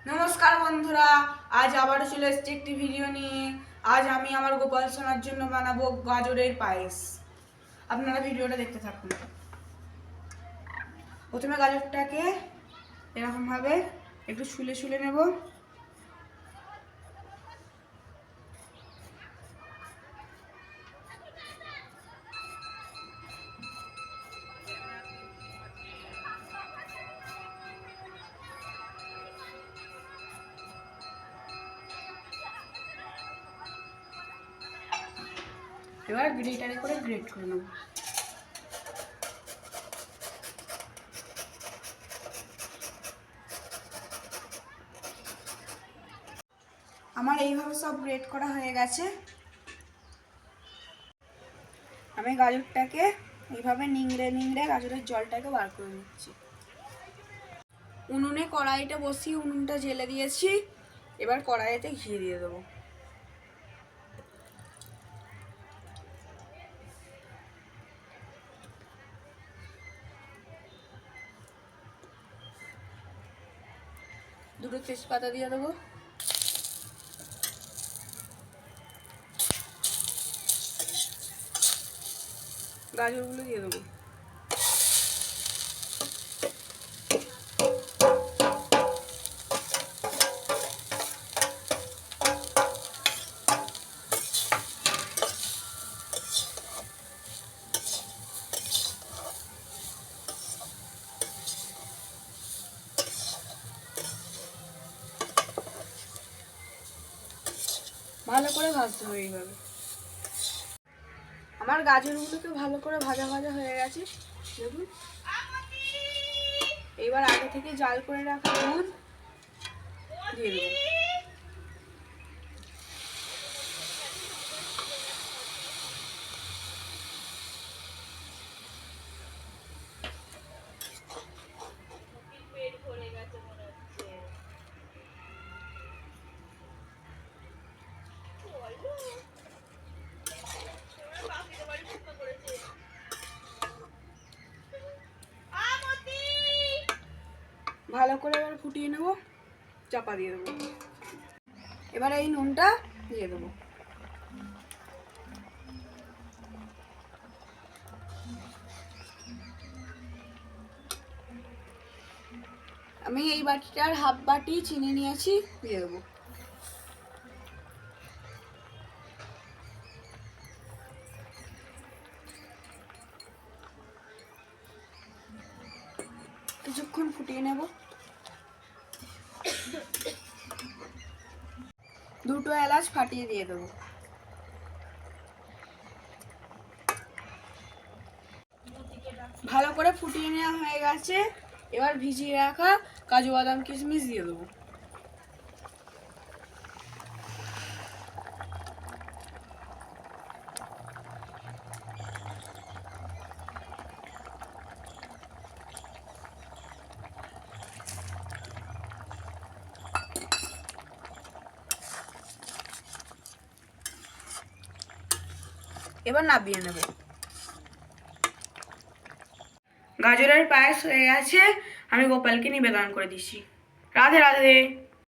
নমস্কার বন্ধুরা, আজ আবারও চলে এসেছি একটি ভিডিও নিয়ে। আজ আমি আমার গোপাল সোনার জন্য বানাবো গাজরের পায়েস। আপনারা ভিডিওটা দেখতে থাকুন। প্রথমে গাজরটাকে এরকমভাবে একটু ছুলে ছুলে নেব। এবার গ্রেটারে করে গ্রেট করে নেব। আমার এইভাবে সব গ্রেট করা হয়ে গেছে। আমি গাজরটাকে এইভাবে নিংড়ে নিংড়ে গাজরের জলটাকে বার করে নিচ্ছি। উনুনে কড়াইটা বসিয়ে উনুনটা জ্বেলে দিয়েছি। এবার কড়াইতে ঘি দিয়ে দেবো। দুটো তেজপাতা দিয়ে দেবো। গাজরগুলো দিয়ে দেবো। ভালো করে ভাজতে হবে এইভাবে। আমার গাজরগুলোকে ভালো করে ভাজা ভাজা হয়ে গেছে, দেখুন। এবার আগে থেকে জাল করে রাখা দুধ দিয়ে দেবো। ভালো করে এবার ফুটিয়ে নেব, চাপা দিয়ে দেবো। এবার এই নুনটা দিয়ে দেবো। আমি এই বাটিটার হাফ বাটি চিনি নিয়েছি, দিয়ে দেবো। কিছুক্ষণ ফুটিয়ে নেব। দুটো এলাচ ফাটিয়ে দিয়ে দেবো। ভালো করে ফুটিয়ে নেওয়া হয়ে গেছে। এবার ভিজিয়ে রাখা কাজু বাদাম কিশমিশ দিয়ে দেবো। এবার নামিয়ে নেব। গাজরের পায়েস হয়ে গেছে, আমি গোপালকে নিবেদন করে দিচ্ছি। রাধে রাধে।